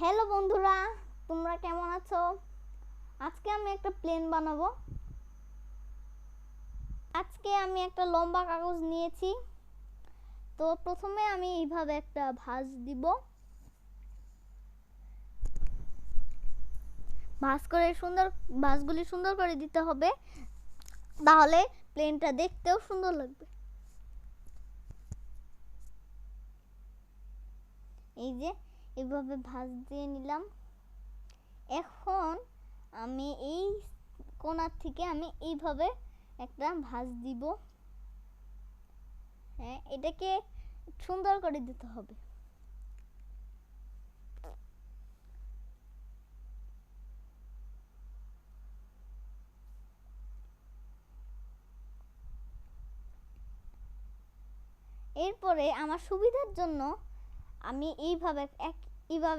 Hello বন্ধুরা, তোমরা কেমন আছো? আজকে আমি একটা প্লেন বানাবো। আজকে আমি একটা লম্বা কাগজ নিয়েছি। তো প্রথমে আমি এইভাবে একটা ভাঁজ দিব। ভাঁজগুলি সুন্দর করে দিতে হবে, তাহলে প্লেনটা দেখতেও সুন্দর লাগবে। এই যে এইভাবে ভাঁজ দিয়ে নিলাম। এখন আমি এই কোণার থেকে আমি এইভাবে একটা ভাঁজ দিব। হ্যাঁ, এটাকে সুন্দর করে দিতে হবে। এরপরে আমার সুবিধার জন্য আমি এইভাবে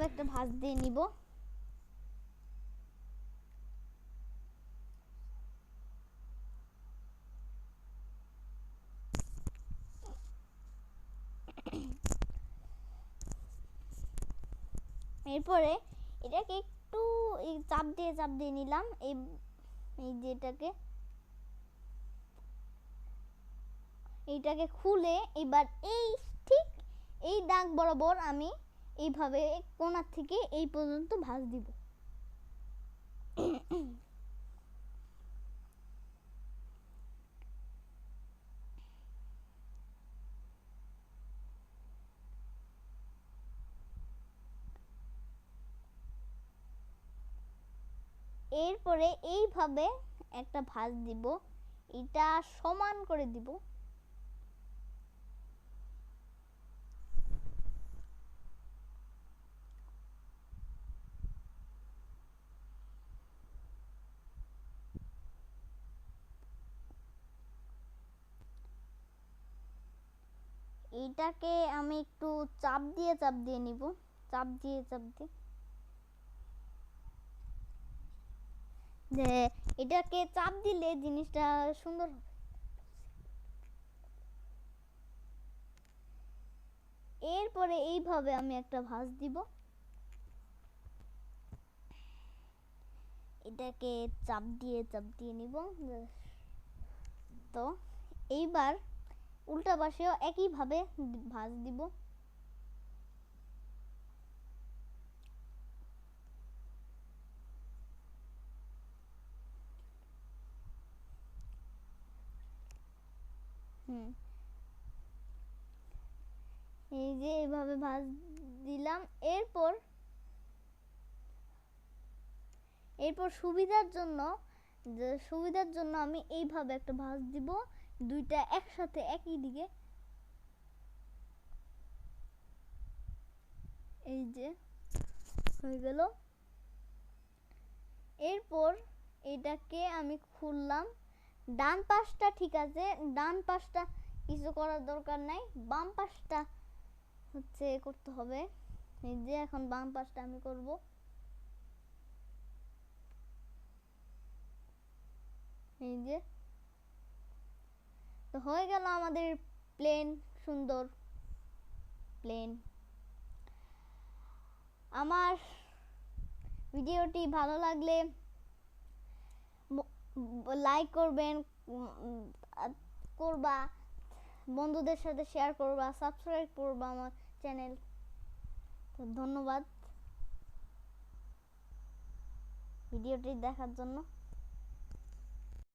একটা ভাঁজ দিয়ে নিব। এরপরে এটাকে একটু চাপ দিয়ে নিলাম। এই যে এইটাকে খুলে এবার ঠিক এই দাগ বরাবর আমি এইভাবে কোণা থেকে এই পর্যন্ত ভাঁজ দিব। এরপরে এইভাবে একটা ভাঁজ দিব, এটা সমান করে দিব। এইটাকে আমি একটু চাপ দিয়ে নিব, চাপ দিয়ে যে এটাকে চাপ দিলে জিনিসটা সুন্দর হবে। এরপরে এইভাবে আমি একটা ভাঁজ দিব। এটাকে চাপ দিয়ে নিব। তো এইবার উল্টা পাশেও একইভাবে ভাঁজ দিব। এই যে এইভাবে ভাঁজ দিলাম। এরপর সুবিধার জন্য আমি এইভাবে একটা ভাঁজ দিব, দুইটা একসাথে একই দিকে। এই যে হয়ে গেল। এরপর এটাকে আমি খুললাম। ডান পাশটা ঠিক আছে, ডান পাশটা কিছু করার দরকার নাই, বাম পাশটা করতে হবে। এই যে এখন বাম পাশটা আমি করব। এই যে তো হয়ে গেল আমাদের প্লেন, সুন্দর প্লেন। আমার ভিডিওটি ভালো লাগলে লাইক করবেন, বন্ধুদের সাথে শেয়ার করবা, সাবস্ক্রাইব করবা আমার চ্যানেল। তো ধন্যবাদ ভিডিওটি দেখার জন্য।